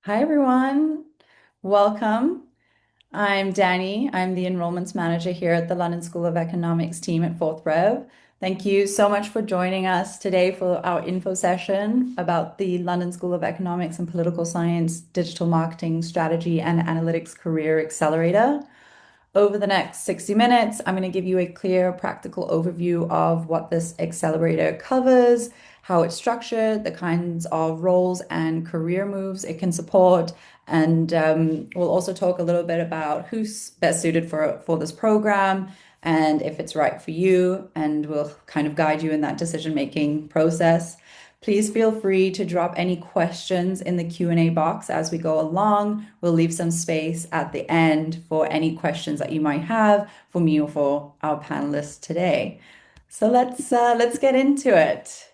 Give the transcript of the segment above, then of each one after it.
Hi, everyone. Welcome. I'm Dani. I'm the enrollments manager here at the London School of Economics team at FourthRev. Thank you so much for joining us today for our info session about the London School of Economics and Political Science Digital Marketing Strategy and Analytics Career Accelerator. Over the next 60 minutes, I'm going to give you a clear, practical overview of what this accelerator covers, how it's structured, the kinds of roles and career moves it can support, and we'll also talk a little bit about who's best suited for this program and if it's right for you, and we'll kind of guide you in that decision-making process. Please feel free to drop any questions in the Q&A box as we go along. We'll leave some space at the end for any questions that you might have for me or for our panelists today. So let's get into it.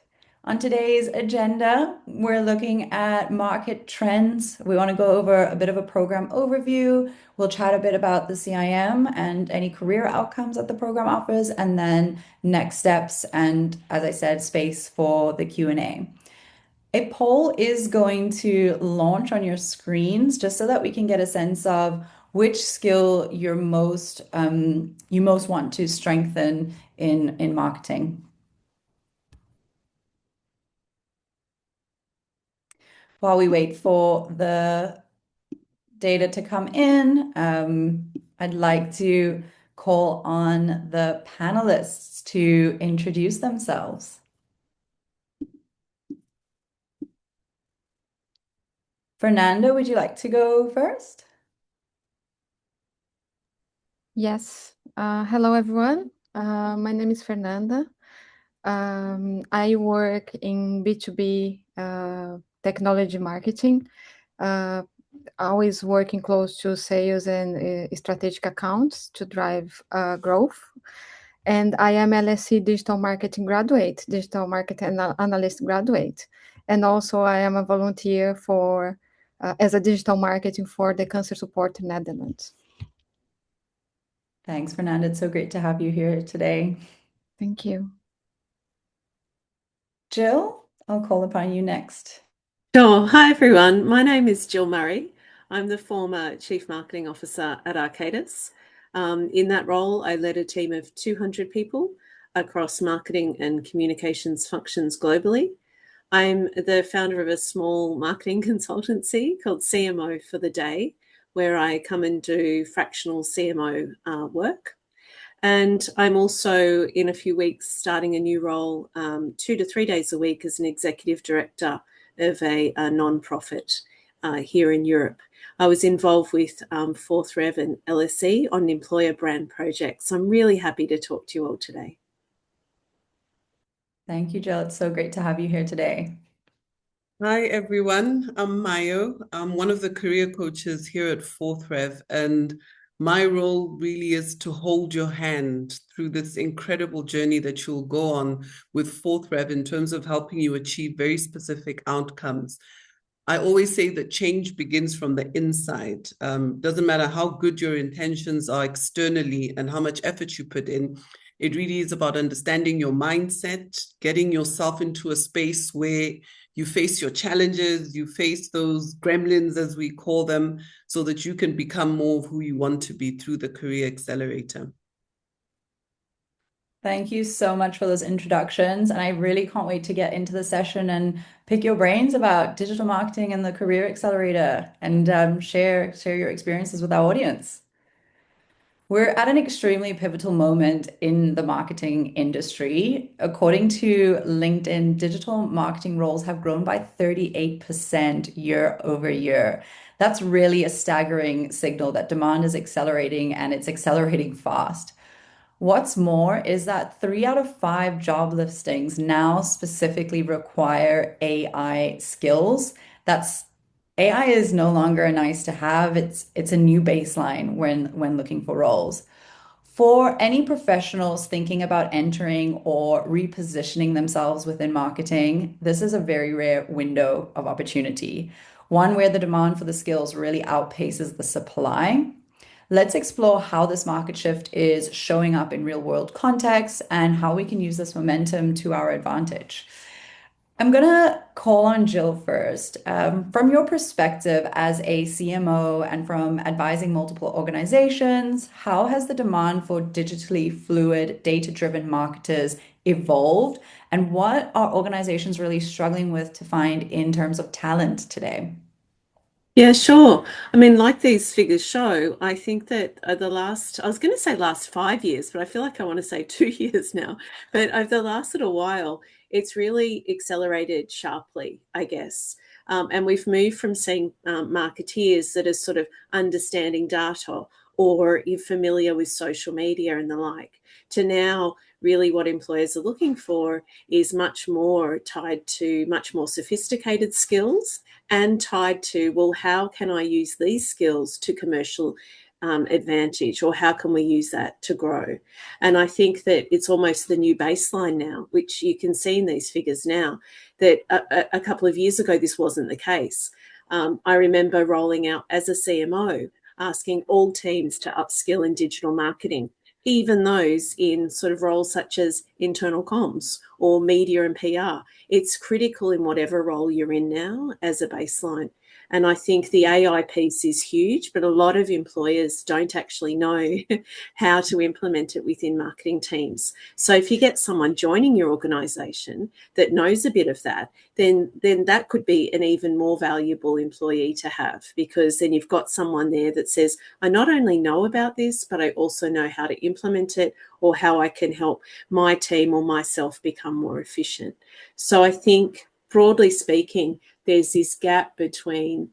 On today's agenda, we're looking at market trends. We want to go over a bit of a program overview. We'll chat a bit about the CIM and any career outcomes that the program offers, and then next steps, and as I said, space for the Q&A. A poll is going to launch on your screens just so that we can get a sense of which skill you most want to strengthen in marketing. While we wait for the data to come in, I'd like to call on the panelists to introduce themselves. Fernanda, would you like to go first? Yes. Hello, everyone. My name is Fernanda. I work in B2B technology marketing, always working close to sales and strategic accounts to drive growth. And I am LSE digital marketing graduate, digital marketing analyst graduate. And also I am a volunteer as a digital marketing for the Cancer Support Netherlands. Thanks, Fernanda. It's so great to have you here today. Thank you. Jill, I'll call upon you next. Sure. Hi, everyone. My name is Jill Murray. I'm the former Chief Marketing Officer at Arcadis. In that role, I led a team of 200 people across marketing and communications functions globally. I'm the founder of a small marketing consultancy called CMO for the Day, where I come and do fractional CMO work. And I'm also, in a few weeks, starting a new role 2 to 3 days a week as an executive director of a non-profit here in Europe. I was involved with FourthRev and LSE on an employer brand project. So I'm really happy to talk to you all today. Thank you, Jill. It's so great to have you here today. Hi, everyone. I'm Maiyo. I'm one of the career coaches here at FourthRev, and my role really is to hold your hand through this incredible journey that you'll go on with FourthRev in terms of helping you achieve very specific outcomes. I always say that change begins from the inside. Doesn't matter how good your intentions are externally and how much effort you put in. It really is about understanding your mindset, getting yourself into a space where you face your challenges, you face those gremlins, as we call them, so that you can become more of who you want to be through the Career Accelerator. Thank you so much for those introductions. And I really can't wait to get into the session and pick your brains about digital marketing and the Career Accelerator and share your experiences with our audience. We're at an extremely pivotal moment in the marketing industry. According to LinkedIn, digital marketing roles have grown by 38% year over year. That's really a staggering signal that demand is accelerating and it's accelerating fast. What's more is that 3 out of 5 job listings now specifically require AI skills. AI is no longer a nice to have. It's a new baseline when looking for roles. For any professionals thinking about entering or repositioning themselves within marketing, this is a very rare window of opportunity, one where the demand for the skills really outpaces the supply. Let's explore how this market shift is showing up in real world contexts and how we can use this momentum to our advantage. I'm gonna call on Jill first. From your perspective as a CMO and from advising multiple organizations, how has the demand for digitally fluid, data-driven marketers evolved? And what are organizations really struggling with to find in terms of talent today? Yeah, sure. I mean, like these figures show, I think that I was going to say last 5 years, but I feel like I want to say 2 years now. But over the last little while, it's really accelerated sharply, I guess. And we've moved from seeing marketeers that are sort of understanding data or familiar with social media and the like, to now really what employers are looking for is much more tied to much more sophisticated skills and tied to, well, how can I use these skills to commercial advantage, or how can we use that to grow? And I think that it's almost the new baseline now, which you can see in these figures now, that a couple of years ago, this wasn't the case. I remember rolling out as a CMO, asking all teams to upskill in digital marketing, even those in sort of roles such as internal comms or media and PR. It's critical in whatever role you're in now as a baseline. And I think the AI piece is huge, but a lot of employers don't actually know how to implement it within marketing teams. So if you get someone joining your organization that knows a bit of that, then that could be an even more valuable employee to have, because then you've got someone there that says, I not only know about this, but I also know how to implement it, or how I can help my team or myself become more efficient. So I think, broadly speaking, there's this gap between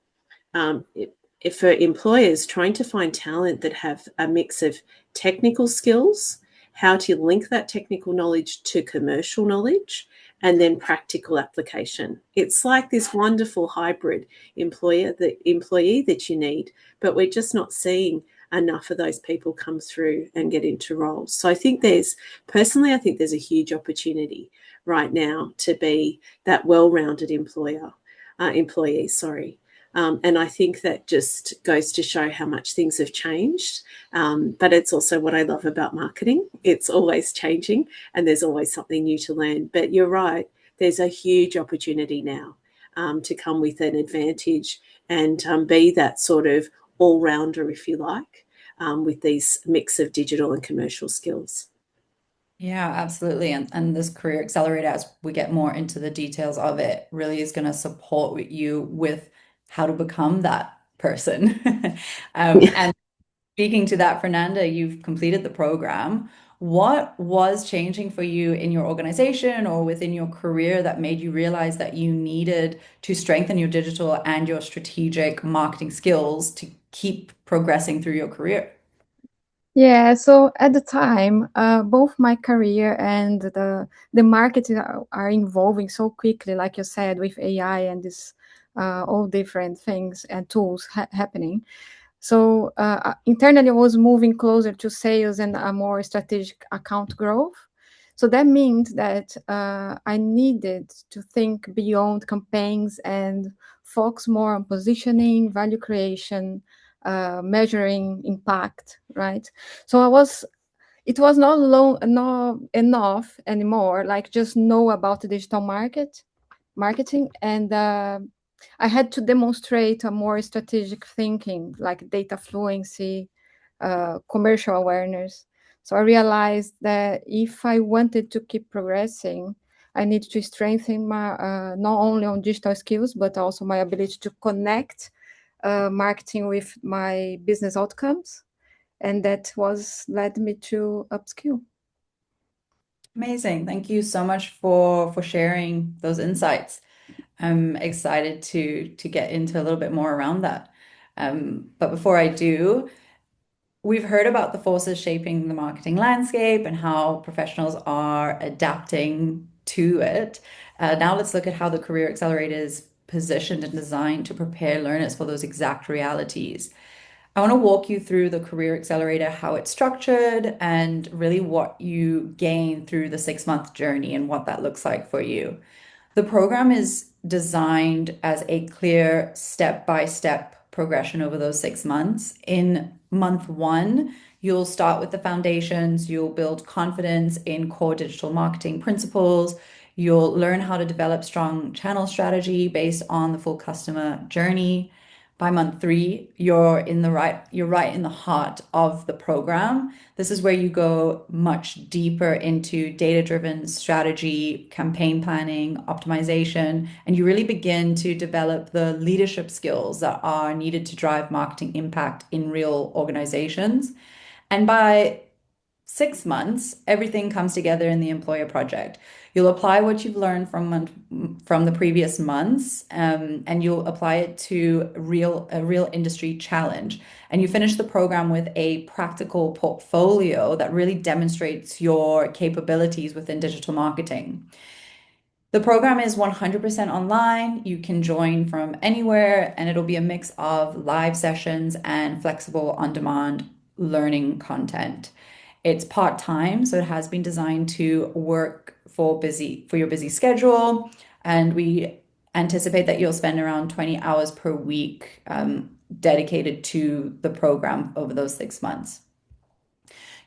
if for employers trying to find talent that have a mix of technical skills, how to link that technical knowledge to commercial knowledge, and then practical application. It's like this wonderful hybrid employee that you need, but we're just not seeing enough of those people come through and get into roles. So I think there's a huge opportunity right now to be that well-rounded employee, sorry. And I think that just goes to show how much things have changed. But it's also what I love about marketing. It's always changing and there's always something new to learn. But you're right, there's a huge opportunity now to come with an advantage and be that sort of all-rounder, if you like, with these mix of digital and commercial skills. Yeah, absolutely. And this career accelerator, as we get more into the details of it, really is going to support you with how to become that person. Yeah. And speaking to that, Fernanda, you've completed the program. What was changing for you in your organization or within your career that made you realize that you needed to strengthen your digital and your strategic marketing skills to keep progressing through your career? Yeah, so at the time, both my career and the market are evolving so quickly, like you said, with AI and this all different things and tools happening. So internally, I was moving closer to sales and a more strategic account growth. So that means that I needed to think beyond campaigns and focus more on positioning, value creation, measuring impact, right? So it was not enough anymore, like just know about the digital marketing, and I had to demonstrate a more strategic thinking, like data fluency, commercial awareness. So I realized that if I wanted to keep progressing, I need to strengthen my not only on digital skills, but also my ability to connect marketing with my business outcomes. And that was led me to upskill. Amazing. Thank you so much for sharing those insights. I'm excited to get into a little bit more around that. But before I do, we've heard about the forces shaping the marketing landscape and how professionals are adapting to it. Now let's look at how the Career Accelerator is positioned and designed to prepare learners for those exact realities. I want to walk you through the Career Accelerator, how it's structured, and really what you gain through the 6 month journey and what that looks like for you. The program is designed as a clear step-by-step progression over those 6 months. In month one, you'll start with the foundations, you'll build confidence in core digital marketing principles, You'll learn how to develop strong channel strategy based on the full customer journey. By month 3, you're right in the heart of the program. This is where you go much deeper into data-driven strategy, campaign planning, optimization, and you really begin to develop the leadership skills that are needed to drive marketing impact in real organizations. And by 6 months, everything comes together in the employer project. You'll apply what you've learned from the previous months, and you'll apply it to a real industry challenge. And you finish the program with a practical portfolio that really demonstrates your capabilities within digital marketing. The program is 100% online. You can join from anywhere, and it'll be a mix of live sessions and flexible on-demand learning content. It's part-time, so it has been designed to work for your busy schedule, and we anticipate that you'll spend around 20 hours per week dedicated to the program over those 6 months.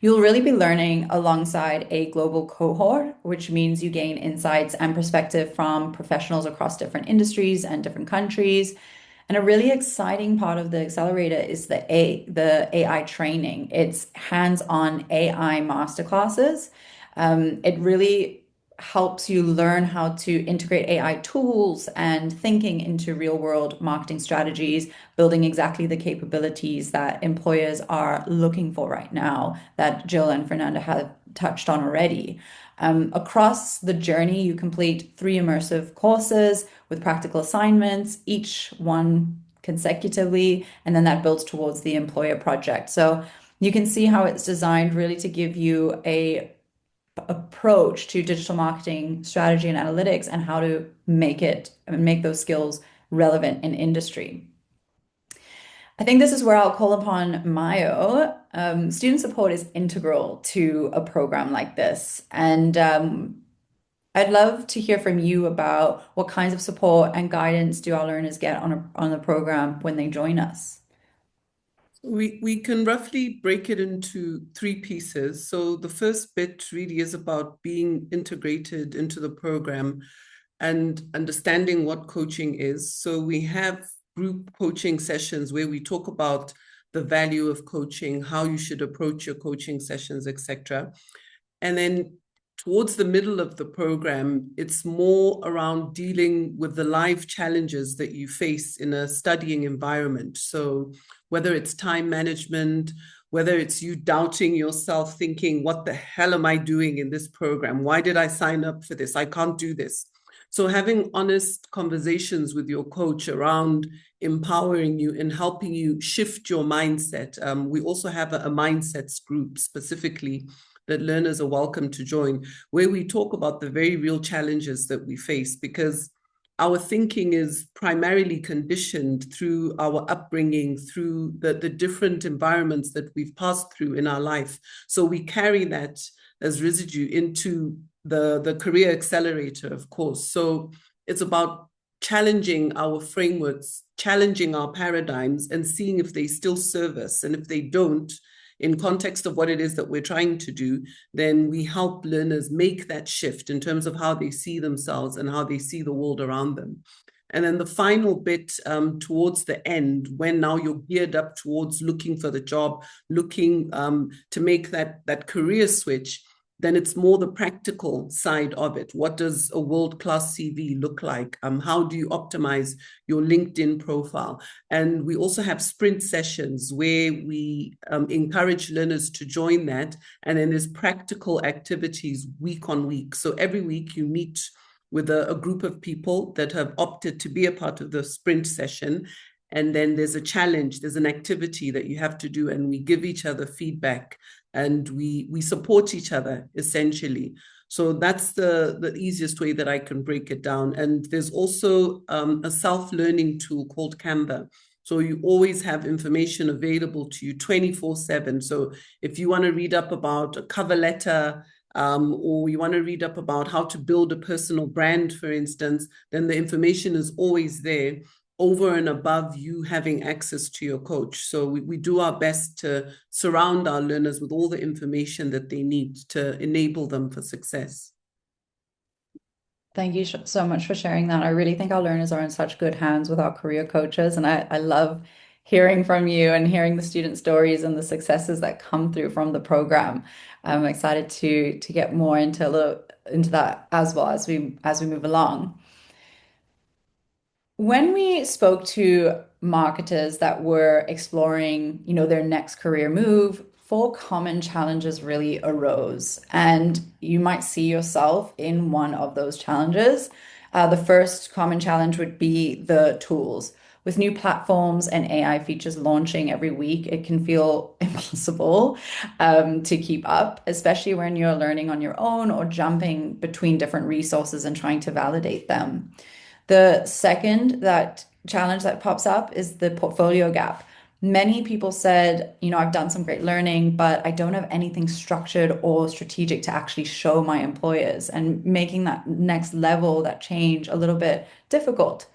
You'll really be learning alongside a global cohort, which means you gain insights and perspective from professionals across different industries and different countries. And a really exciting part of the accelerator is the AI training. It's hands-on AI masterclasses. It really helps you learn how to integrate AI tools and thinking into real-world marketing strategies, building exactly the capabilities that employers are looking for right now, that Jill and Fernanda have touched on already. Across the journey, you complete 3 immersive courses with practical assignments, each one consecutively, and then that builds towards the employer project. So you can see how it's designed really to give you a approach to digital marketing strategy and analytics and how to make those skills relevant in industry. I think this is where I'll call upon Maiyo. Student support is integral to a program like this. And I'd love to hear from you about what kinds of support and guidance do our learners get on the program when they join us. We can roughly break it into 3 pieces. So the first bit really is about being integrated into the program and understanding what coaching is. So we have group coaching sessions where we talk about the value of coaching, how you should approach your coaching sessions, etc. And then towards the middle of the program, it's more around dealing with the live challenges that you face in a studying environment. So whether it's time management, whether it's you doubting yourself, thinking, what the hell am I doing in this program? Why did I sign up for this? I can't do this. So having honest conversations with your coach around empowering you and helping you shift your mindset. We also have a mindsets group specifically that learners are welcome to join, where we talk about the very real challenges that we face, because our thinking is primarily conditioned through our upbringing, through the different environments that we've passed through in our life. So we carry that as residue into the Career Accelerator, of course. So it's about challenging our frameworks, challenging our paradigms, and seeing if they still serve us. And if they don't, in context of what it is that we're trying to do, then we help learners make that shift in terms of how they see themselves and how they see the world around them. And then the final bit towards the end, when now you're geared up towards looking for the job, looking to make that career switch, then it's more the practical side of it. What does a world-class CV look like? How do you optimize your LinkedIn profile? And we also have sprint sessions where we encourage learners to join that. And then there's practical activities week on week. So every week you meet with a group of people that have opted to be a part of the sprint session. And then there's a challenge, there's an activity that you have to do, and we give each other feedback and we support each other essentially. So that's the easiest way that I can break it down. And there's also a self-learning tool called Canva. So you always have information available to you 24/7. So if you want to read up about a cover letter, or you want to read up about how to build a personal brand, for instance, then the information is always there, over and above you having access to your coach. So we do our best to surround our learners with all the information that they need to enable them for success. Thank you so much for sharing that. I really think our learners are in such good hands with our career coaches, and I love hearing from you and hearing the student stories and the successes that come through from the program. I'm excited to get more into that as well as we move along. When we spoke to marketers that were exploring, their next career move, four common challenges really arose, and you might see yourself in one of those challenges. The first common challenge would be the tools. With new platforms and AI features launching every week, it can feel impossible to keep up, especially when you're learning on your own or jumping between different resources and trying to validate them. The second that challenge that pops up is the portfolio gap. Many people said, I've done some great learning, but I don't have anything structured or strategic to actually show my employers, and making that next level, that change, a little bit difficult.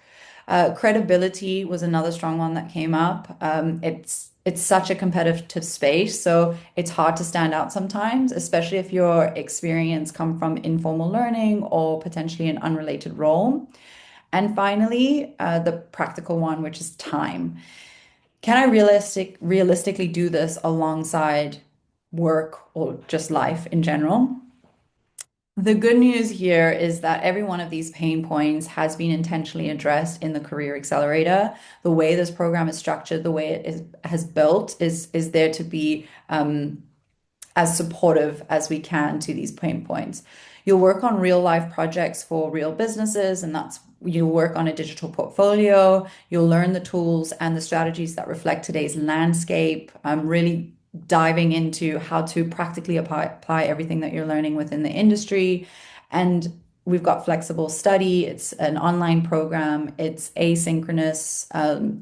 Credibility was another strong one that came up. It's such a competitive space, so it's hard to stand out sometimes, especially if your experience come from informal learning or potentially an unrelated role. And finally, the practical one, which is time. Can I realistically do this alongside work or just life in general? The good news here is that every one of these pain points has been intentionally addressed in the Career Accelerator. The way this program is structured, the way has built is there to be as supportive as we can to these pain points. You'll work on real life projects for real businesses, and you'll work on a digital portfolio. You'll learn the tools and the strategies that reflect today's landscape, really diving into how to practically apply everything that you're learning within the industry. And we've got flexible study. It's an online program. It's asynchronous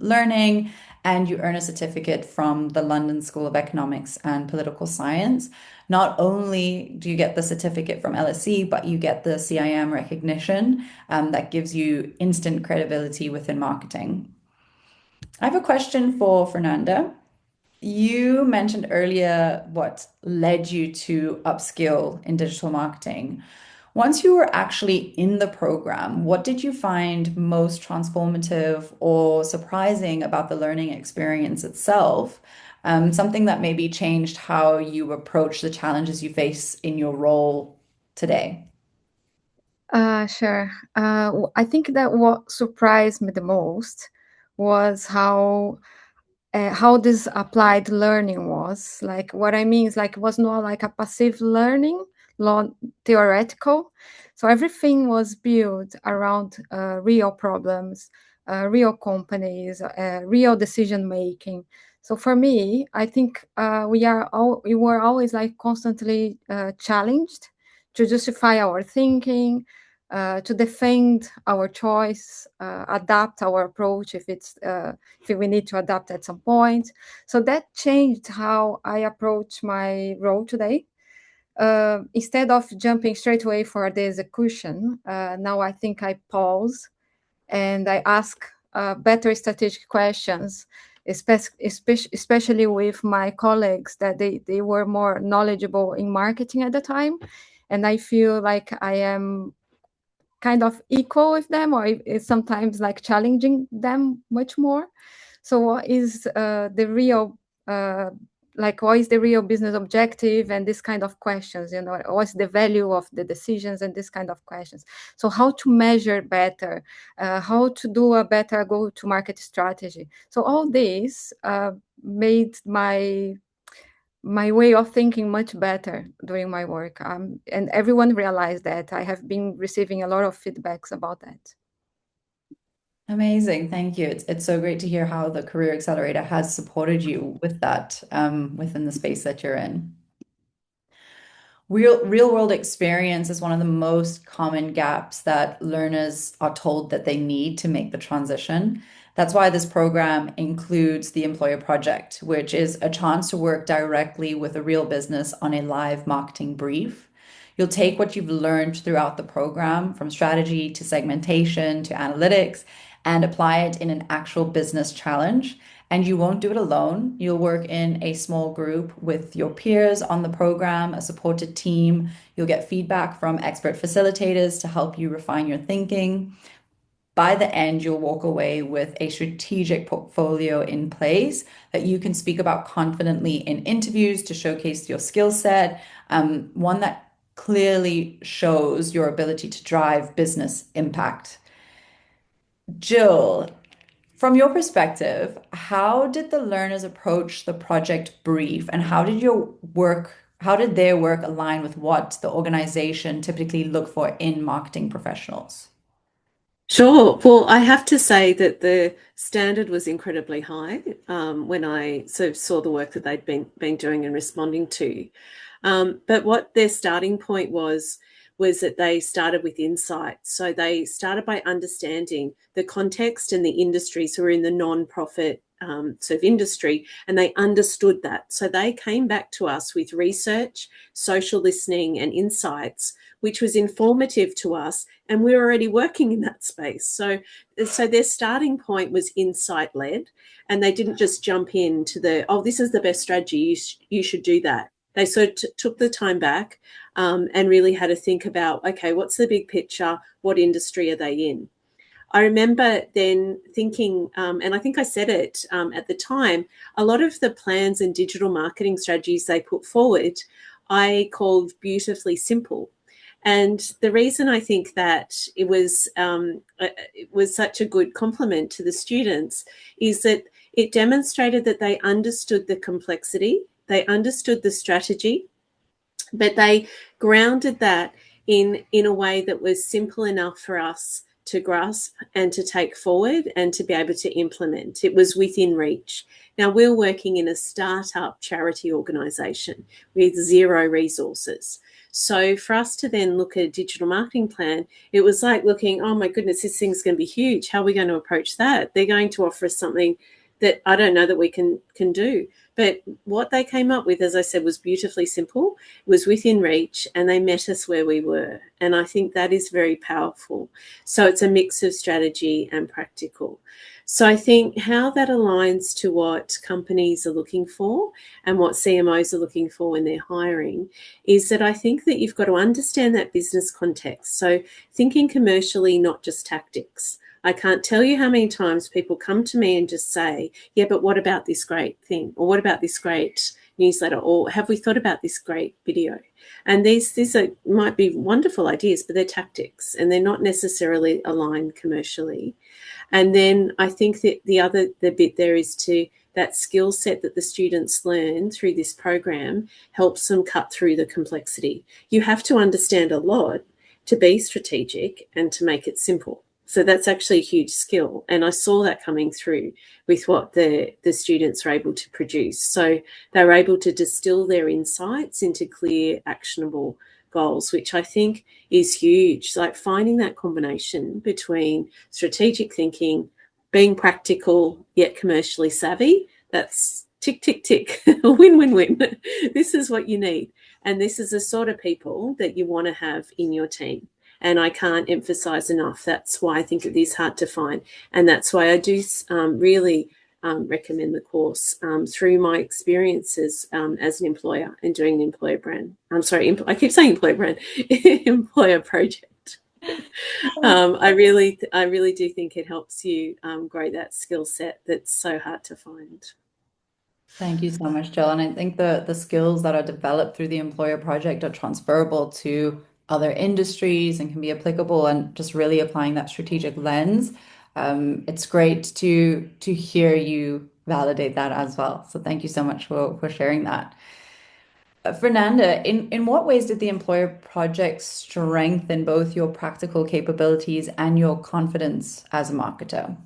learning, and you earn a certificate from the London School of Economics and Political Science. Not only do you get the certificate from LSE, but you get the CIM recognition that gives you instant credibility within marketing. I have a question for Fernanda. You mentioned earlier what led you to upskill in digital marketing. Once you were actually in the program, what did you find most transformative or surprising about the learning experience itself? Something that maybe changed how you approach the challenges you face in your role today. Sure. I think that what surprised me the most was how this applied learning was. Like, what I mean is, like, it was not like a passive learning, theoretical. So everything was built around real problems, real companies, real decision making. So for me, I think we were always like constantly challenged to justify our thinking, to defend our choice, adapt our approach if we need to adapt at some point. So that changed how I approach my role today. Instead of jumping straight away for the execution, now I think I pause and I ask better strategic questions, especially with my colleagues that they were more knowledgeable in marketing at the time. And I feel like I am kind of equal with them, or it's sometimes like challenging them much more. So what is the real what is the real business objective, and this kind of questions, what's the value of the decisions, and this kind of questions. So how to measure better, how to do a better go-to-market strategy. So all this made my way of thinking much better during my work. And everyone realized that. I have been receiving a lot of feedbacks about that. Amazing. Thank you. It's so great to hear how the Career Accelerator has supported you with that within the space that you're in. Real world experience is one of the most common gaps that learners are told that they need to make the transition. That's why this program includes the Employer Project, which is a chance to work directly with a real business on a live marketing brief. You'll take what you've learned throughout the program, from strategy to segmentation to analytics, and apply it in an actual business challenge. And you won't do it alone. You'll work in a small group with your peers on the program, a supported team. You'll get feedback from expert facilitators to help you refine your thinking. By the end, you'll walk away with a strategic portfolio in place that you can speak about confidently in interviews to showcase your skill set, one that clearly shows your ability to drive business impact. Jill, from your perspective, how did the learners approach the project brief, and how did their work align with what the organization typically look for in marketing professionals? Sure. Well, I have to say that the standard was incredibly high when I sort of saw the work that they'd been doing and responding to. But what their starting point was that they started with insights. So they started by understanding the context and the industries who were in the non-profit sort of industry, and they understood that. So they came back to us with research, social listening, and insights, which was informative to us, and we were already working in that space. So their starting point was insight-led, and they didn't just jump into this is the best strategy, you should do that. They sort of took the time back and really had to think about, okay, what's the big picture? What industry are they in? I remember then thinking, and I think I said it at the time, a lot of the plans and digital marketing strategies they put forward, I called beautifully simple. And the reason I think that it was such a good compliment to the students is that it demonstrated that they understood the complexity, they understood the strategy, but they grounded that in a way that was simple enough for us to grasp and to take forward and to be able to implement. It was within reach. Now, we're working in a startup charity organisation with zero resources. So for us to then look at a digital marketing plan, it was like looking, oh my goodness, this thing's going to be huge. How are we going to approach that? They're going to offer us something that I don't know that we can do. But what they came up with, as I said, was beautifully simple, was within reach, and they met us where we were. And I think that is very powerful. So it's a mix of strategy and practical. So I think how that aligns to what companies are looking for and what CMOs are looking for when they're hiring is that I think that you've got to understand that business context. So thinking commercially, not just tactics. I can't tell you how many times people come to me and just say, yeah, but what about this great thing? Or what about this great newsletter? Or have we thought about this great video? And these might be wonderful ideas, but they're tactics and they're not necessarily aligned commercially. And then I think that the bit there is to that skill set that the students learn through this program helps them cut through the complexity. You have to understand a lot to be strategic and to make it simple. So that's actually a huge skill. And I saw that coming through with what the students were able to produce. So they were able to distill their insights into clear, actionable goals, which I think is huge. Like finding that combination between strategic thinking, being practical, yet commercially savvy, that's tick, tick, tick, win, win, win. This is what you need. And this is the sort of people that you want to have in your team. And I can't emphasize enough. That's why I think it is hard to find. And that's why I do really recommend the course through my experiences as an employer and doing the employer brand. I keep saying employer brand, employer project. I really do think it helps you grow that skill set that's so hard to find. Thank you so much, Jill. And I think the skills that are developed through the employer project are transferable to other industries and can be applicable, and just really applying that strategic lens. It's great to hear you validate that as well. So thank you so much for sharing that. Fernanda, in what ways did the employer project strengthen both your practical capabilities and your confidence as a marketer?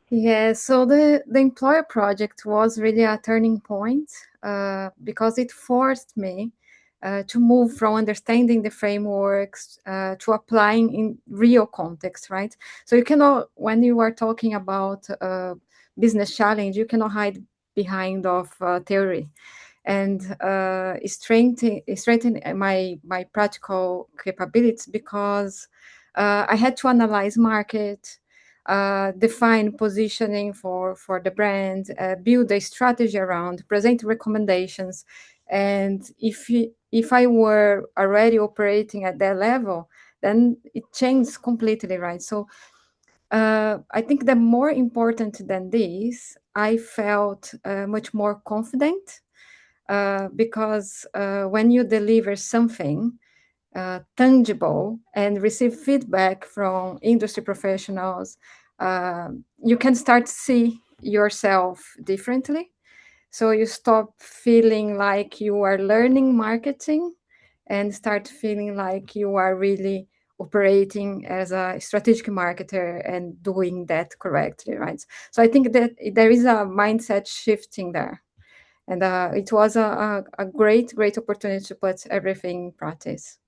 Yeah, so the employer project was really a turning point because it forced me to move from understanding the frameworks to applying in real context, right? So you cannot, when you are talking about business challenge, you cannot hide behind of theory. And strengthen my practical capabilities because I had to analyze market, define positioning for the brand, build a strategy around, present recommendations. And if I were already operating at that level, then it changed completely, right? So I think that more important than this, I felt much more confident because when you deliver something tangible and receive feedback from industry professionals, you can start to see yourself differently. So you stop feeling like you are learning marketing and start feeling like you are really operating as a strategic marketer and doing that correctly, right? So I think that there is a mindset shifting there. And it was a great opportunity to put everything in practice.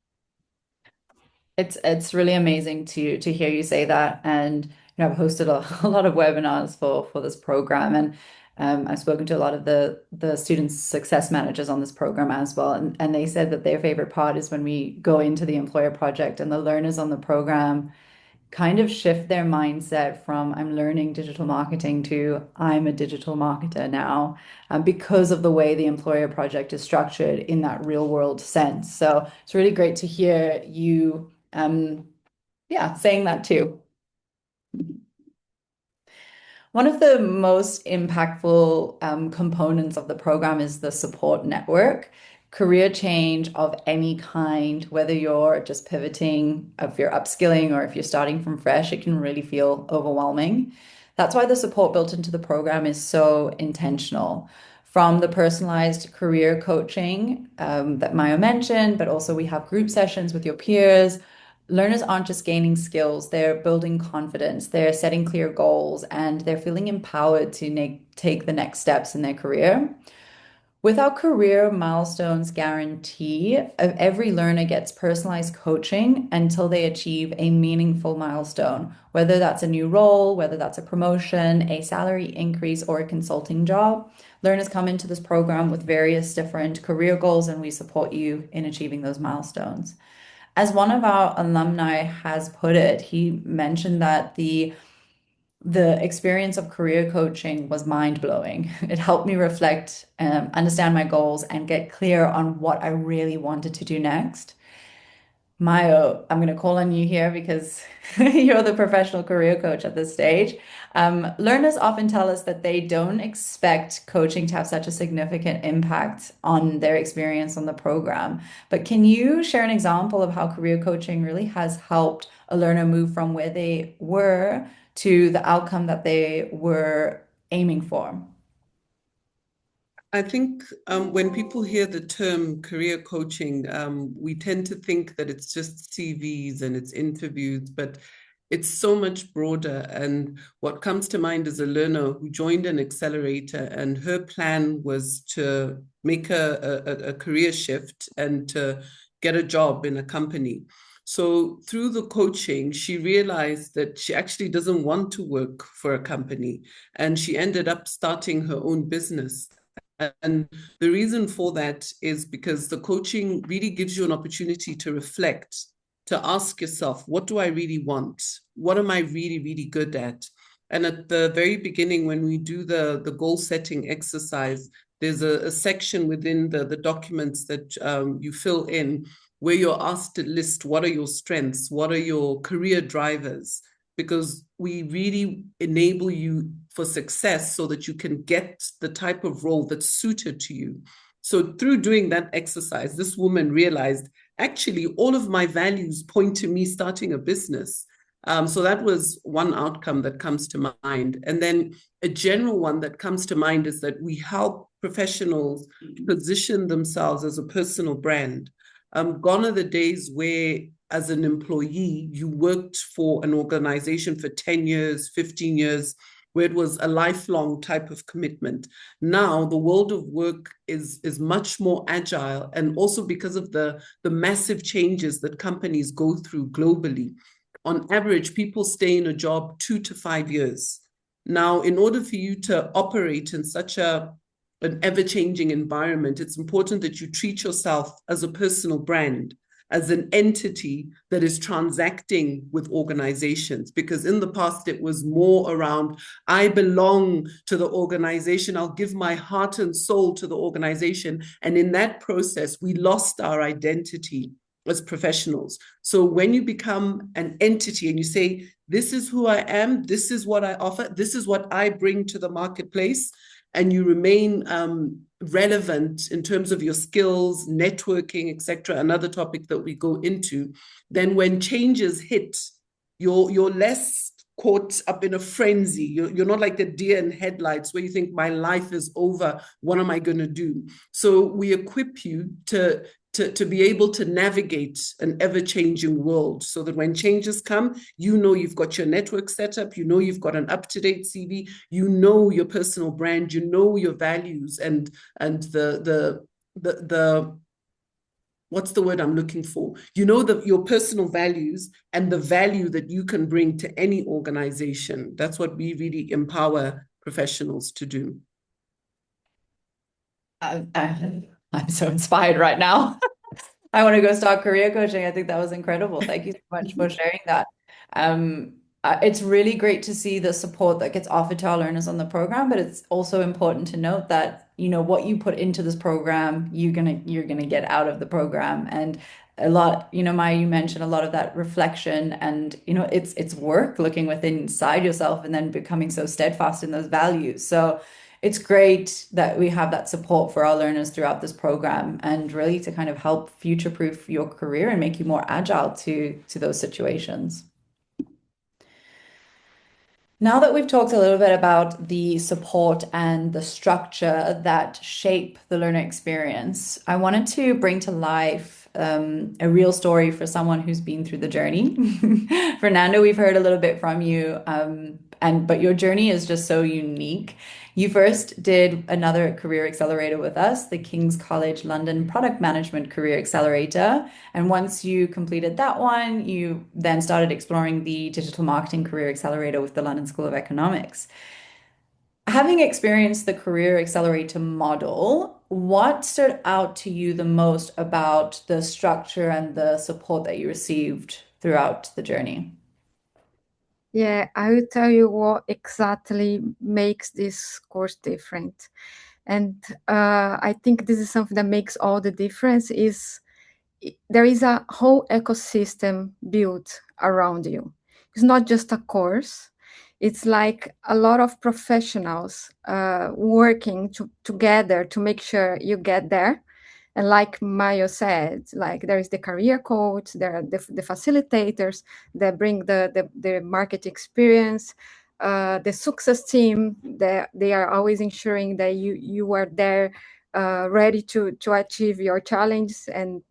It's really amazing to hear you say that. And I've hosted a lot of webinars for this program, and I've spoken to a lot of the student success managers on this program as well. And they said that their favorite part is when we go into the employer project and the learners on the program kind of shift their mindset from I'm learning digital marketing to I'm a digital marketer now, because of the way the employer project is structured in that real world sense. So it's really great to hear you, saying that too. One of the most impactful components of the program is the support network. Career change of any kind, whether you're just pivoting, if you're upskilling, or if you're starting from fresh, it can really feel overwhelming. That's why the support built into the program is so intentional. From the personalized career coaching that Maiyo mentioned, but also we have group sessions with your peers. Learners aren't just gaining skills, they're building confidence, they're setting clear goals, and they're feeling empowered to take the next steps in their career. With our career milestones guarantee, every learner gets personalized coaching until they achieve a meaningful milestone, whether that's a new role, whether that's a promotion, a salary increase, or a consulting job. Learners come into this program with various different career goals, and we support you in achieving those milestones. As one of our alumni has put it, he mentioned that the experience of career coaching was mind-blowing. It helped me reflect, understand my goals, and get clear on what I really wanted to do next. Maiyo, I'm going to call on you here because you're the professional career coach at this stage. Learners often tell us that they don't expect coaching to have such a significant impact on their experience on the program. But can you share an example of how career coaching really has helped a learner move from where they were to the outcome that they were aiming for? I think when people hear the term career coaching, we tend to think that it's just CVs and it's interviews, but it's so much broader. And what comes to mind is a learner who joined an accelerator, and her plan was to make a career shift and to get a job in a company. So through the coaching, she realized that she actually doesn't want to work for a company, and she ended up starting her own business. And the reason for that is because the coaching really gives you an opportunity to reflect, to ask yourself, what do I really want? What am I really, really good at? And at the very beginning, when we do the goal setting exercise, there's a section within the documents that you fill in where you're asked to list what are your strengths, what are your career drivers, because we really enable you for success so that you can get the type of role that's suited to you. So through doing that exercise, this woman realized, actually, all of my values point to me starting a business. So that was one outcome that comes to mind. And then a general one that comes to mind is that we help professionals position themselves as a personal brand. Gone are the days where, as an employee, you worked for an organization for 10 years, 15 years, where it was a lifelong type of commitment. Now, the world of work is much more agile, and also because of the massive changes that companies go through globally. On average, people stay in a job 2 to 5 years. Now, in order for you to operate in such an ever-changing environment, it's important that you treat yourself as a personal brand. as an entity that is transacting with organizations. Because in the past, it was more around, I belong to the organization, I'll give my heart and soul to the organization. And in that process, we lost our identity as professionals. So when you become an entity and you say, this is who I am, this is what I offer, this is what I bring to the marketplace, and you remain relevant in terms of your skills, networking, etc., another topic that we go into, then when changes hit, you're less caught up in a frenzy. You're not like the deer in headlights where you think my life is over, what am I going to do? So we equip you to be able to navigate an ever-changing world so that when changes come, you know you've got your network set up, you know you've got an up-to-date CV, you know your personal brand, you know your values and the what's the word I'm looking for? You know your personal values and the value that you can bring to any organization. That's what we really empower professionals to do. I'm so inspired right now. I want to go start career coaching. I think that was incredible. Thank you so much for sharing that. It's really great to see the support that gets offered to our learners on the program, but it's also important to note that, you know, what you put into this program, you're gonna get out of the program. And a lot, you know, Maya, you mentioned a lot of that reflection and, you know, it's work looking within inside yourself and then becoming so steadfast in those values. So it's great that we have that support for our learners throughout this program and really to kind of help future-proof your career and make you more agile to those situations. Now that we've talked a little bit about the support and the structure that shape the learner experience, I wanted to bring to life a real story for someone who's been through the journey. Fernanda, we've heard a little bit from you, but your journey is just so unique. You first did another career accelerator with us, the King's College London Product Management Career Accelerator. And once you completed that one, you then started exploring the Digital Marketing Career Accelerator with the London School of Economics. Having experienced the Career Accelerator model, what stood out to you the most about the structure and the support that you received throughout the journey? Yeah, I will tell you what exactly makes this course different. And I think this is something that makes all the difference is there is a whole ecosystem built around you. It's not just a course. It's like a lot of professionals working together to make sure you get there. And like Maiyo said, like there is the career coach, there are the facilitators that bring the market experience, the success team, they are always ensuring that you are there ready to achieve your challenge and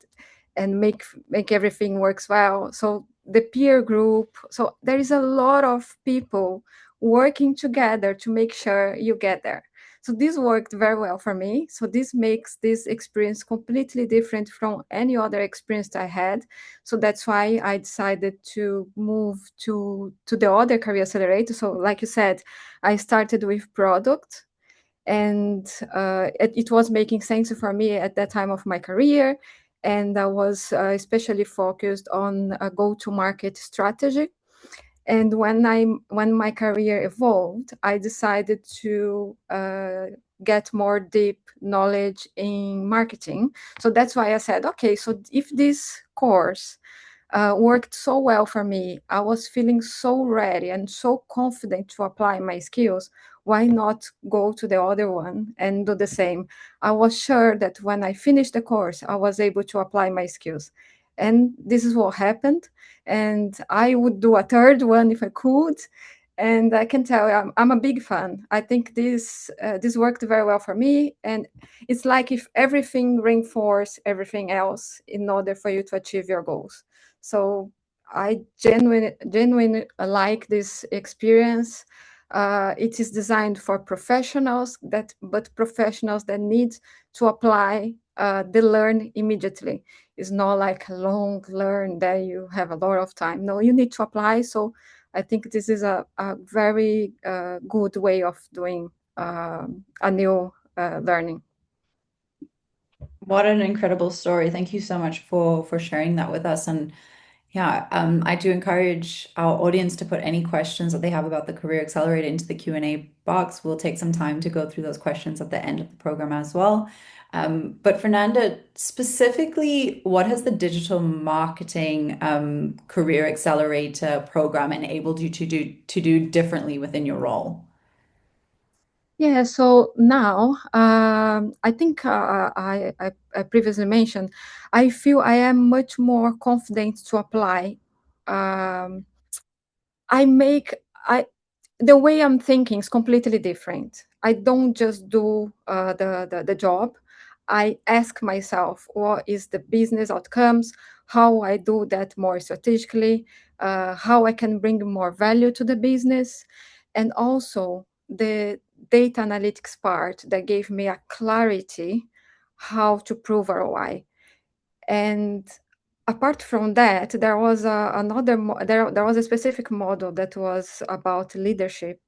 make everything works well. So the peer group, so there is a lot of people working together to make sure you get there. So this worked very well for me. So this makes this experience completely different from any other experience I had. So that's why I decided to move to the other career accelerator. So like you said, I started with product and it was making sense for me at that time of my career. And I was especially focused on a go-to-market strategy. And when my career evolved, I decided to get more deep knowledge in marketing. So that's why I said, okay, so if this course worked so well for me, I was feeling so ready and so confident to apply my skills, why not go to the other one and do the same? I was sure that when I finished the course, I was able to apply my skills. And this is what happened. And I would do a third one if I could. And I can tell you, I'm a big fan. I think this worked very well for me. And it's like if everything reinforces everything else in order for you to achieve your goals. So I genuinely like this experience. It is designed for professionals, but professionals that need to apply the learn immediately. It's not like a long learn that you have a lot of time. No, you need to apply. So I think this is a very good way of doing a new learning. What an incredible story. Thank you so much for sharing that with us. And yeah, I do encourage our audience to put any questions that they have about the Career Accelerator into the Q&A box. We'll take some time to go through those questions at the end of the program as well. But Fernanda, specifically, what has the digital marketing Career Accelerator program enabled you to do differently within your role? Yeah, so now I think I previously mentioned, I feel I am much more confident to apply. Um, I make I the way I'm thinking is completely different. I don't just do the job. I ask myself, what is the business outcomes? How I do that more strategically? How I can bring more value to the business, and also the data analytics part that gave me a clarity how to prove ROI. And apart from that, there was there was a specific model that was about leadership.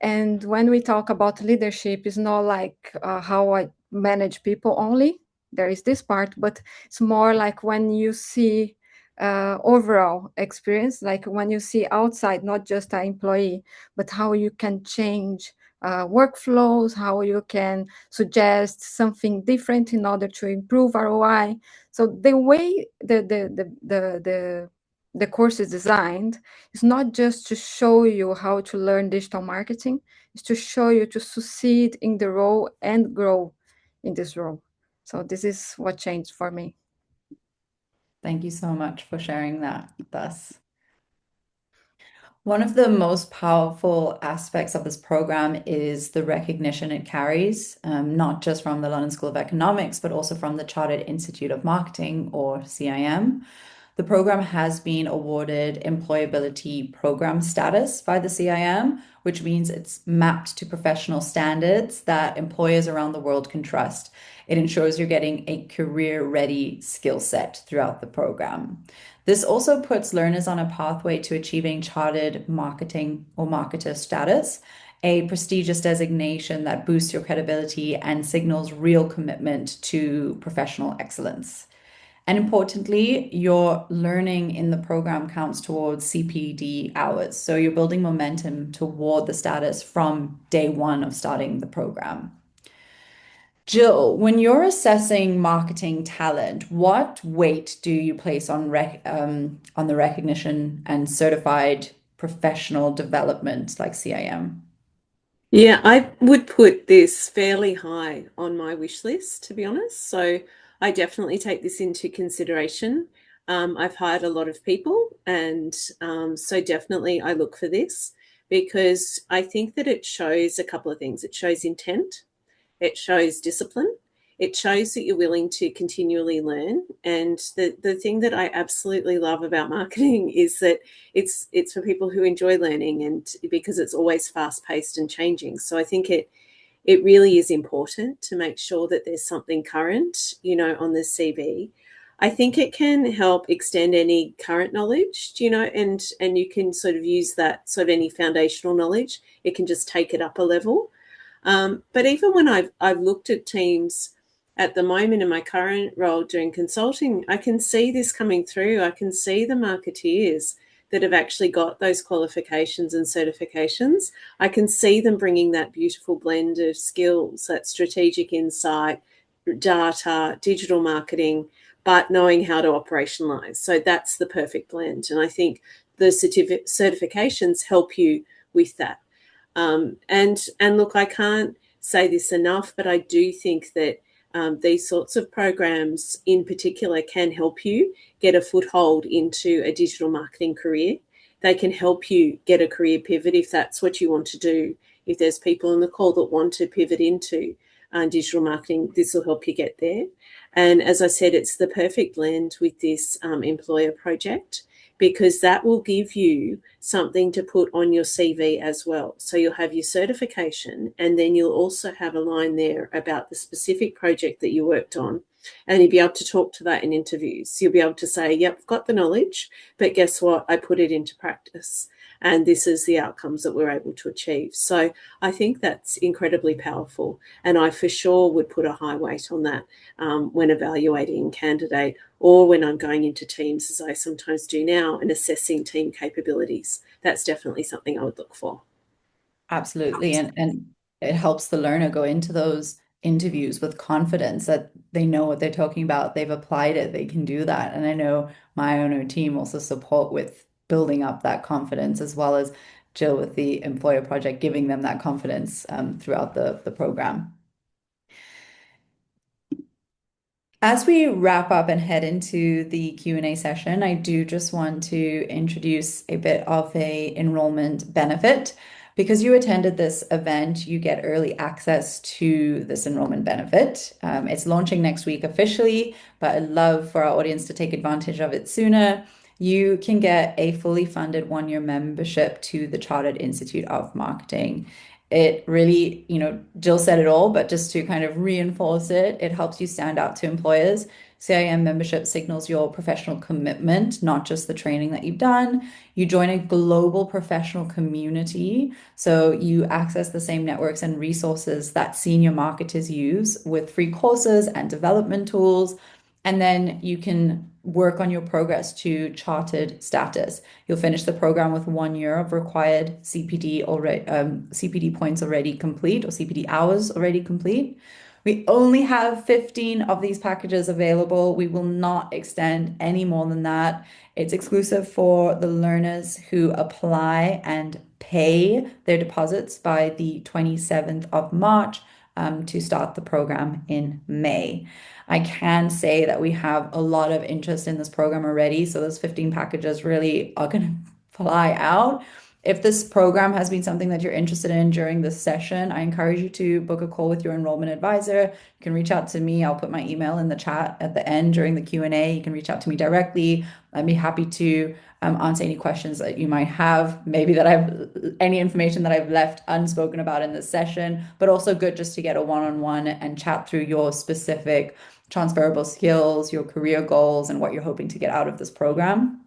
And when we talk about leadership, it's not like how I manage people only. There is this part, but it's more like when you see overall experience, like when you see outside, not just an employee, but how you can change workflows, how you can suggest something different in order to improve ROI. So the way the course is designed, it's not just to show you how to learn digital marketing, it's to show you to succeed in the role and grow in this role. So this is what changed for me. Thank you so much for sharing that with us. One of the most powerful aspects of this program is the recognition it carries, not just from the London School of Economics, but also from the Chartered Institute of Marketing, or CIM. The program has been awarded employability program status by the CIM, which means it's mapped to professional standards that employers around the world can trust. It ensures you're getting a career-ready skill set throughout the program. This also puts learners on a pathway to achieving chartered marketing or marketer status, a prestigious designation that boosts your credibility and signals real commitment to professional excellence. And importantly, your learning in the program counts towards CPD hours. So you're building momentum toward the status from day one of starting the program. Jill, when you're assessing marketing talent, what weight do you place on the recognition and certified professional development like CIM? Yeah, I would put this fairly high on my wish list, to be honest. So I definitely take this into consideration. I've hired a lot of people, and so definitely I look for this because I think that it shows a couple of things. It shows intent, it shows discipline, it shows that you're willing to continually learn. And the thing that I absolutely love about marketing is that it's for people who enjoy learning, and because it's always fast paced and changing. So I think it really is important to make sure that there's something current, on the CV. I think it can help extend any current knowledge, and you can sort of use that sort of any foundational knowledge. It can just take it up a level. But even when I've looked at teams at the moment in my current role doing consulting, I can see this coming through. I can see the marketeers that have actually got those qualifications and certifications. I can see them bringing that beautiful blend of skills, that strategic insight, data, digital marketing, but knowing how to operationalize. So that's the perfect blend. And I think the certifications help you with that. And look, I can't say this enough, but I do think that these sorts of programs in particular can help you get a foothold into a digital marketing career. They can help you get a career pivot if that's what you want to do. If there's people on the call that want to pivot into digital marketing, this will help you get there. And as I said, it's the perfect blend with this employer project, because that will give you something to put on your CV as well. So you'll have your certification, and then you'll also have a line there about the specific project that you worked on. And you'll be able to talk to that in interviews. You'll be able to say, yep, I've got the knowledge, but guess what? I put it into practice. and this is the outcomes that we're able to achieve. So I think that's incredibly powerful, and I for sure would put a high weight on that when evaluating a candidate, or when I'm going into teams, as I sometimes do now, and assessing team capabilities. That's definitely something I would look for. Absolutely. And it helps the learner go into those interviews with confidence that they know what they're talking about. They've applied it. They can do that. And I know my owner team also support with building up that confidence, as well as Jill with the employer project, giving them that confidence throughout the program. As we wrap up and head into the Q&A session, I do just want to introduce a bit of a enrollment benefit. Because you attended this event, you get early access to this enrollment benefit. It's launching next week officially, but I'd love for our audience to take advantage of it sooner. You can get a fully funded one-year membership to the Chartered Institute of Marketing. It really, Jill said it all, but just to kind of reinforce it, it helps you stand out to employers. CIM membership signals your professional commitment, not just the training that you've done. You join a global professional community, so you access the same networks and resources that senior marketers use with free courses and development tools. And then you can work on your progress to chartered status. You'll finish the program with 1 year of required CPD points already complete, or CPD hours already complete. We only have 15 of these packages available. We will not extend any more than that. It's exclusive for the learners who apply and pay their deposits by the 27th of March to start the program in May. I can say that we have a lot of interest in this program already, so those 15 packages really are going to fly out. If this program has been something that you're interested in during this session, I encourage you to book a call with your enrollment advisor. You can reach out to me. I'll put my email in the chat at the end during the Q&A. You can reach out to me directly. I'd be happy to answer any questions that you might have, maybe that any information that I've left unspoken about in this session, but also good just to get a one-on-one and chat through your specific transferable skills, your career goals, and what you're hoping to get out of this program.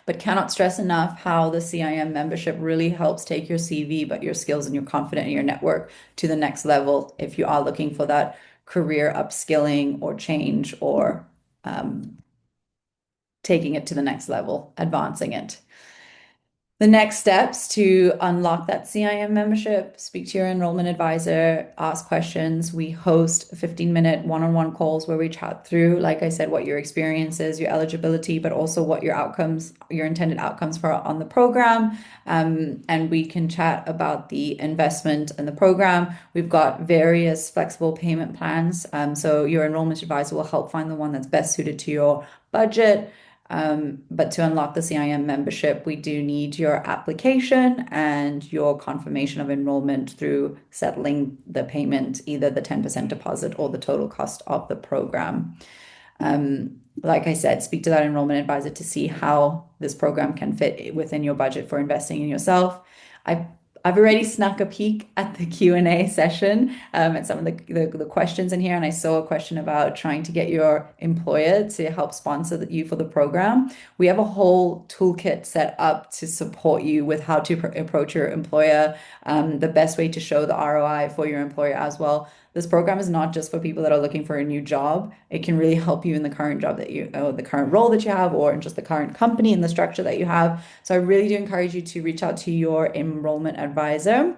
But cannot stress enough how the CIM membership really helps take your CV, but your skills and your confidence and your network to the next level if you are looking for that career upskilling or change, or taking it to the next level, advancing it. The next steps to unlock that CIM membership: speak to your enrollment advisor, ask questions. We host 15-minute one-on-one calls where we chat through, like I said, what your experience is, your eligibility, but also what your outcomes, your intended outcomes for on the program. And we can chat about the investment in the program. We've got various flexible payment plans. So your enrollment advisor will help find the one that's best suited to your budget. But to unlock the CIM membership, we do need your application and your confirmation of enrollment through settling the payment, either the 10% deposit or the total cost of the program. Like I said, speak to that enrollment advisor to see how this program can fit within your budget for investing in yourself. I've already snuck a peek at the Q&A session at some of the questions in here, and I saw a question about trying to get your employer to help sponsor you for the program. We have a whole toolkit set up to support you with how to approach your employer, the best way to show the ROI for your employer as well. This program is not just for people that are looking for a new job. It can really help you in the current job the current role that you have, or in just the current company and the structure that you have. So I really do encourage you to reach out to your enrollment advisor.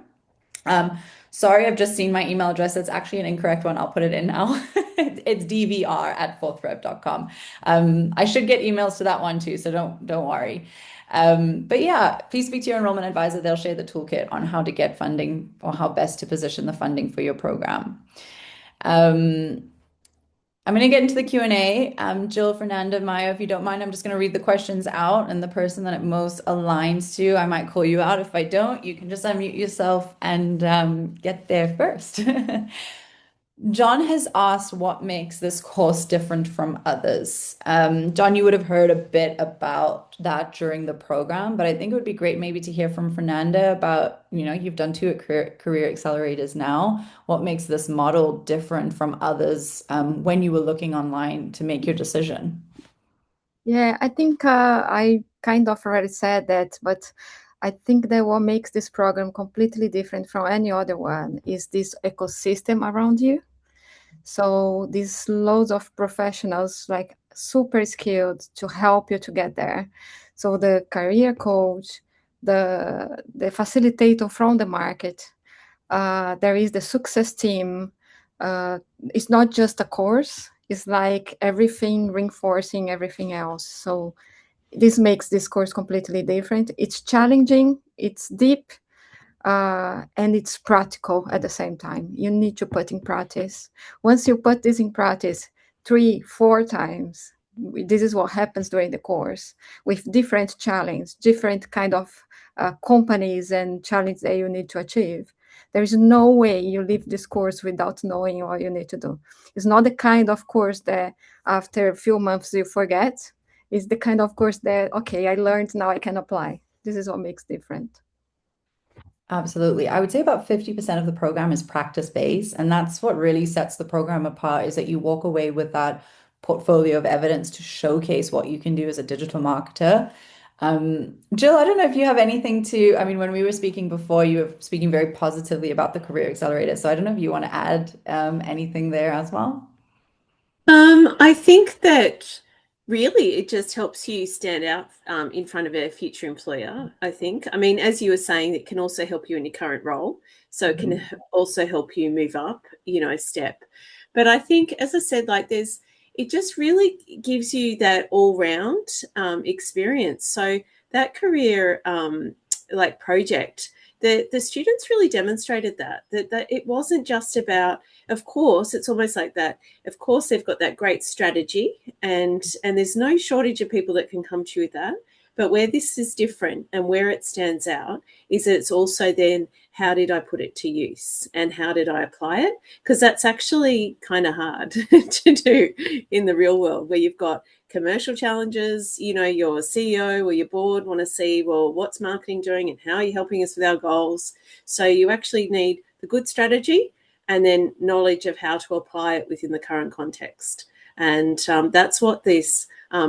Sorry, I've just seen my email address. That's actually an incorrect one. I'll put it in now. It's dvr@fourthrev.com. I should get emails to that one too, so don't worry. But yeah, please speak to your enrollment advisor. They'll share the toolkit on how to get funding, or how best to position the funding for your program. I'm going to get into the Q&A. Jill, Fernanda, Maiyo, if you don't mind, I'm just going to read the questions out, and the person that it most aligns to, I might call you out. If I don't, you can just unmute yourself and get there first. John has asked what makes this course different from others. John, you would have heard a bit about that during the program, but I think it would be great maybe to hear from Fernanda about, you've done 2 career accelerators now. What makes this model different from others when you were looking online to make your decision? Yeah, I think I kind of already said that, but I think that what makes this program completely different from any other one is this ecosystem around you. So these loads of professionals, like super skilled to help you to get there. So the career coach, the facilitator from the market, there is the success team. It's not just a course, it's like everything reinforcing everything else. So this makes this course completely different. It's challenging, it's deep, and it's practical at the same time. You need to put in practice. Once you put this in practice 3-4 times, this is what happens during the course with different challenge, different kind of companies and challenge that you need to achieve. There is no way you leave this course without knowing what you need to do. It's not the kind of course that after a few months you forget. It's the kind of course that, okay, I learned, now I can apply. This is what makes different. Absolutely. I would say about 50% of the program is practice-based, and that's what really sets the program apart, is that you walk away with that portfolio of evidence to showcase what you can do as a digital marketer. Jill, I don't know if you have anything to, I mean, when we were speaking before, you were speaking very positively about the Career Accelerator. So I don't know if you want to add anything there as well. I think that really it just helps you stand out in front of a future employer, I think. I mean, as you were saying, it can also help you in your current role. So it can also help you move up, a step. But I think, as I said, like it just really gives you that all-round experience. So that career project, the students really demonstrated that it wasn't just about, of course, it's almost like that. Of course, they've got that great strategy, and there's no shortage of people that can come to you with that. But where this is different and where it stands out is that it's also then, how did I put it to use and how did I apply it? Because that's actually kind of hard to do in the real world, where you've got commercial challenges, your CEO or your board want to see, well, what's marketing doing and how are you helping us with our goals? So you actually need the good strategy and then knowledge of how to apply it within the current context. And that's what this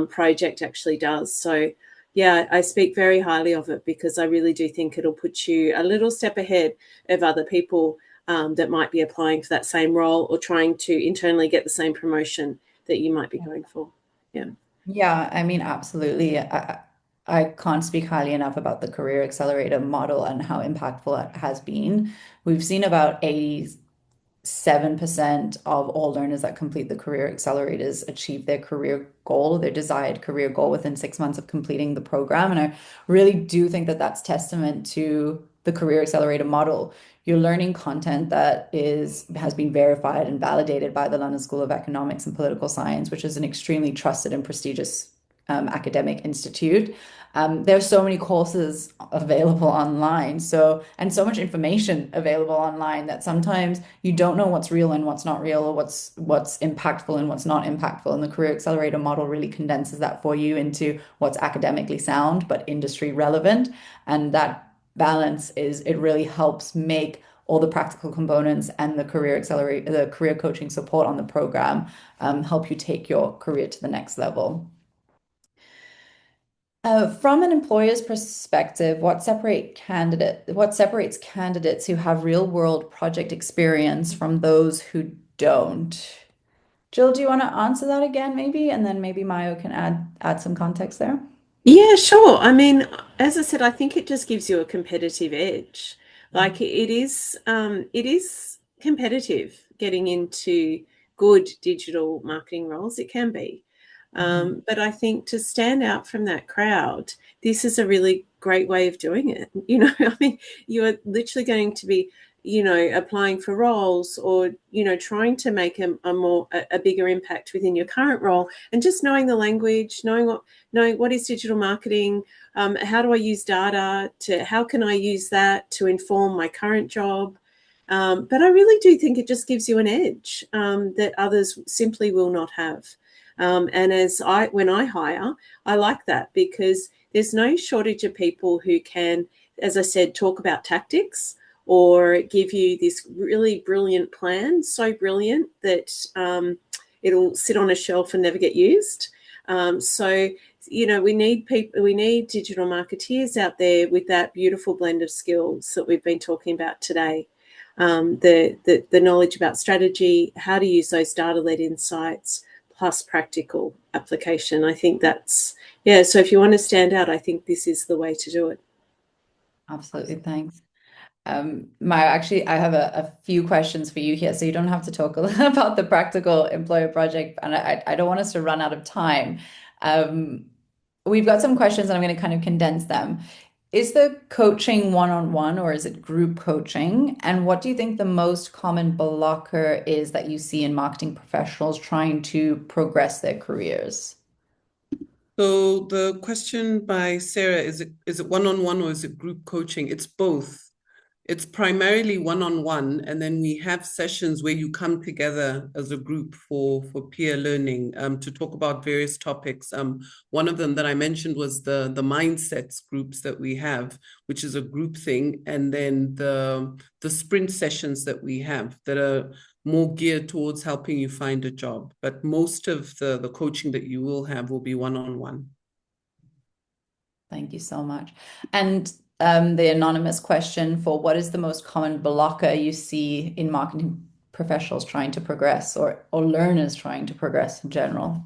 project actually does. So yeah, I speak very highly of it because I really do think it'll put you a little step ahead of other people that might be applying for that same role or trying to internally get the same promotion that you might be going for. Yeah. Yeah, I mean, absolutely. I can't speak highly enough about the Career Accelerator model and how impactful it has been. We've seen about 87% of all learners that complete the Career Accelerators achieve their career goal, their desired career goal within 6 months of completing the program. And I really do think that that's testament to the Career Accelerator model. You're learning content that has been verified and validated by the London School of Economics and Political Science, which is an extremely trusted and prestigious academic institute. There are so many courses available online, and so much information available online that sometimes you don't know what's real and what's not real, or what's impactful and what's not impactful. And the Career Accelerator model really condenses that for you into what's academically sound but industry relevant. And that balance it really helps make all the practical components and the career coaching support on the program help you take your career to the next level. From an employer's perspective, what separates candidates who have real world project experience from those who don't? Jill, do you want to answer that again, maybe? And then maybe Maiyo can add some context there. Yeah, sure. I mean, as I said, I think it just gives you a competitive edge. Like it is competitive getting into good digital marketing roles. It can be. But I think to stand out from that crowd, this is a really great way of doing it. I mean, you are literally going to be, applying for roles or, trying to make a bigger impact within your current role, and just knowing the language, knowing what is digital marketing, how do I use data, how can I use that to inform my current job. But I really do think it just gives you an edge that others simply will not have. And when I hire, I like that because there's no shortage of people who can, as I said, talk about tactics or give you this really brilliant plan, so brilliant that it'll sit on a shelf and never get used. So we need people, we need digital marketeers out there with that beautiful blend of skills that we've been talking about today. The knowledge about strategy, how to use those data-led insights, plus practical application. I think that's, so if you want to stand out, I think this is the way to do it. Absolutely, thanks. Maiyo, actually, I have a few questions for you here, so you don't have to talk a lot about the practical employer project, and I don't want us to run out of time. We've got some questions, and I'm going to kind of condense them. Is the coaching one-on-one or is it group coaching? And what do you think the most common blocker is that you see in marketing professionals trying to progress their careers? So the question by Sarah, is it one-on-one or is it group coaching? It's both. It's primarily one-on-one, and then we have sessions where you come together as a group for peer learning to talk about various topics. One of them that I mentioned was the mindsets groups that we have, which is a group thing, and then the sprint sessions that we have that are more geared towards helping you find a job. But most of the coaching that you will have will be one-on-one. Thank you so much. And the anonymous question for what is the most common blocker you see in marketing professionals trying to progress or learners trying to progress in general?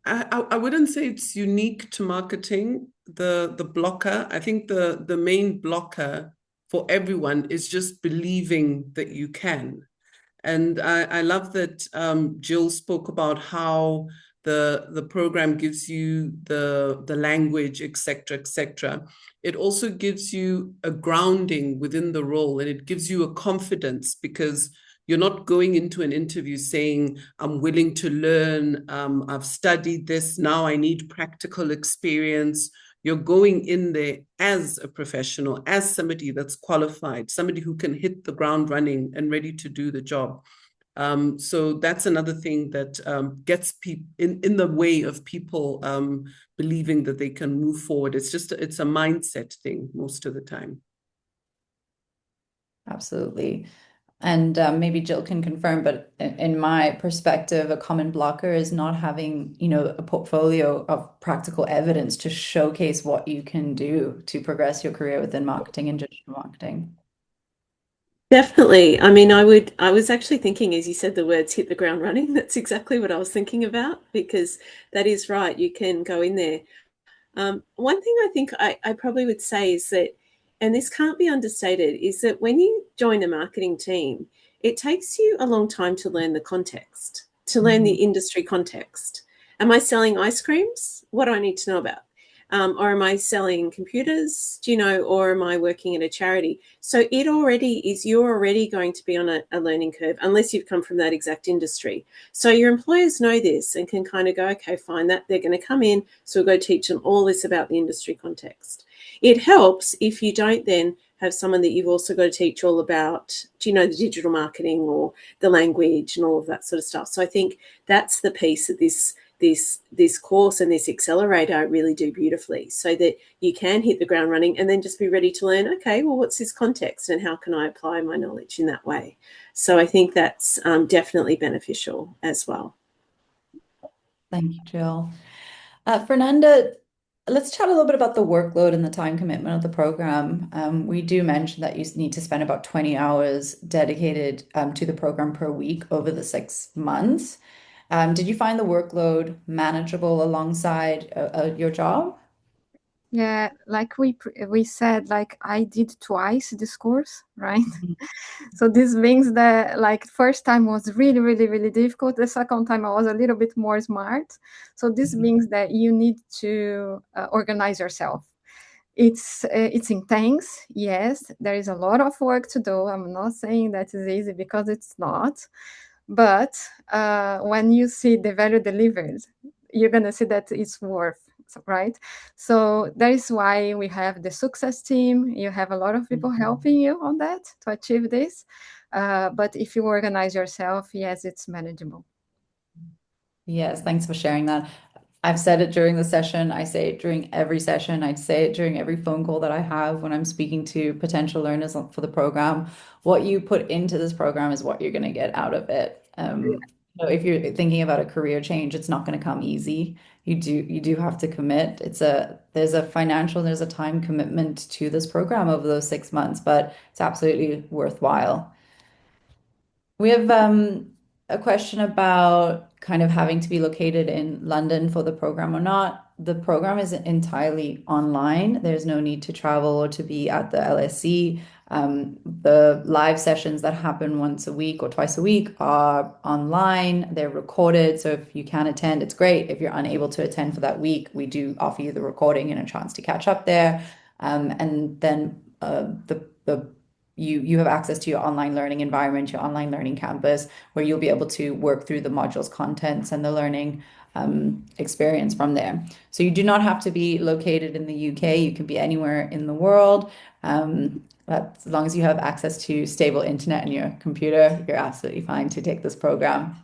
I wouldn't say it's unique to marketing, the blocker. I think the main blocker for everyone is just believing that you can. And I love that Jill spoke about how the program gives you the language, etc., etc. It also gives you a grounding within the role, and it gives you a confidence because you're not going into an interview saying, I'm willing to learn, I've studied this, now I need practical experience. You're going in there as a professional, as somebody that's qualified, somebody who can hit the ground running and ready to do the job. So that's another thing that gets people in the way of people believing that they can move forward. It's a mindset thing most of the time. Absolutely. And maybe Jill can confirm, but in my perspective, a common blocker is not having, a portfolio of practical evidence to showcase what you can do to progress your career within marketing and digital marketing. Definitely. I mean, I was actually thinking as you said the words hit the ground running, that's exactly what I was thinking about, because that is right. You can go in there. One thing I think I probably would say is that, and this can't be understated, is that when you join a marketing team, it takes you a long time to learn the context, to learn the industry context. Am I selling ice creams? What do I need to know about? Or am I selling computers, or am I working at a charity? So you're already going to be on a learning curve unless you've come from that exact industry. So your employers know this and can kind of go, okay, fine, that they're going to come in. So we'll go teach them all this about the industry context. It helps if you don't then have someone that you've also got to teach all about, the digital marketing or the language and all of that sort of stuff. So I think that's the piece that this course and this accelerator really do beautifully, so that you can hit the ground running and then just be ready to learn, okay, well, what's this context and how can I apply my knowledge in that way? So I think that's definitely beneficial as well. Thank you, Jill. Fernanda, let's chat a little bit about the workload and the time commitment of the program. We do mention that you need to spend about 20 hours dedicated to the program per week over the 6 months. Did you find the workload manageable alongside your job? Yeah, like we said, like I did twice this course, right? So this means that like first time was really, really, really difficult. The second time I was a little bit more smart. So this means that you need to organize yourself. It's intense. Yes, there is a lot of work to do. I'm not saying that is easy because it's not. But when you see the value delivered, you're gonna see that it's worth, right? So that is why we have the success team. You have a lot of people helping you on that to achieve this. But if you organize yourself, yes, it's manageable. Yes, thanks for sharing that. I've said it during the session. I say it during every session. I say it during every phone call that I have when I'm speaking to potential learners for the program. What you put into this program is what you're going to get out of it. So if you're thinking about a career change, it's not going to come easy. You do have to commit. There's a financial, there's a time commitment to this program over those 6 months, but it's absolutely worthwhile. We have a question about kind of having to be located in London for the program or not. The program is entirely online. There's no need to travel or to be at the LSE. The live sessions that happen once a week or twice a week are online. They're recorded. So if you can attend, it's great. If you're unable to attend for that week, we do offer you the recording and a chance to catch up there. And then you have access to your online learning environment, your online learning campus, where you'll be able to work through the modules contents and the learning experience from there. So you do not have to be located in the UK. You can be anywhere in the world. But as long as you have access to stable internet in your computer, you're absolutely fine to take this program.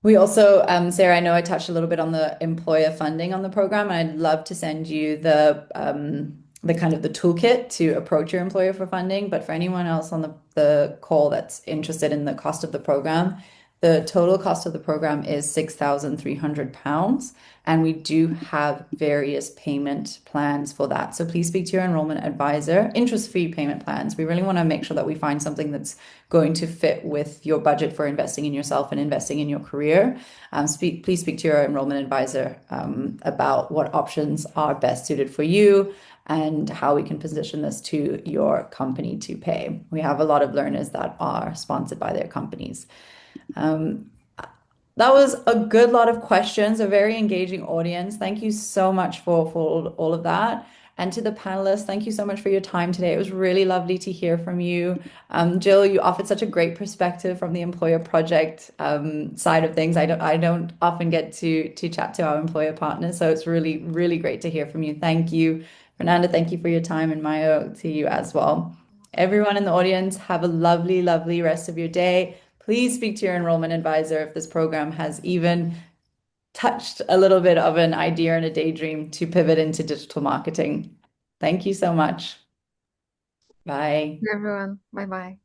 We also, Sarah, I know I touched a little bit on the employer funding on the program, and I'd love to send you the kind of the toolkit to approach your employer for funding. But for anyone else on the call that's interested in the cost of the program, the total cost of the program is £6,300, and we do have various payment plans for that. So please speak to your enrollment advisor. Interest-free payment plans. We really want to make sure that we find something that's going to fit with your budget for investing in yourself and investing in your career. Please speak to your enrollment advisor about what options are best suited for you and how we can position this to your company to pay. We have a lot of learners that are sponsored by their companies. That was a good lot of questions, a very engaging audience. Thank you so much for all of that. And to the panelists, thank you so much for your time today. It was really lovely to hear from you. Jill, you offered such a great perspective from the employer project side of things. I don't often get to chat to our employer partners, so it's really, really great to hear from you. Thank you. Fernanda, thank you for your time, and Maiyo, to you as well. Everyone in the audience, have a lovely, lovely rest of your day. Please speak to your enrollment advisor if this program has even touched a little bit of an idea and a daydream to pivot into digital marketing. Thank you so much. Bye. Everyone, bye bye.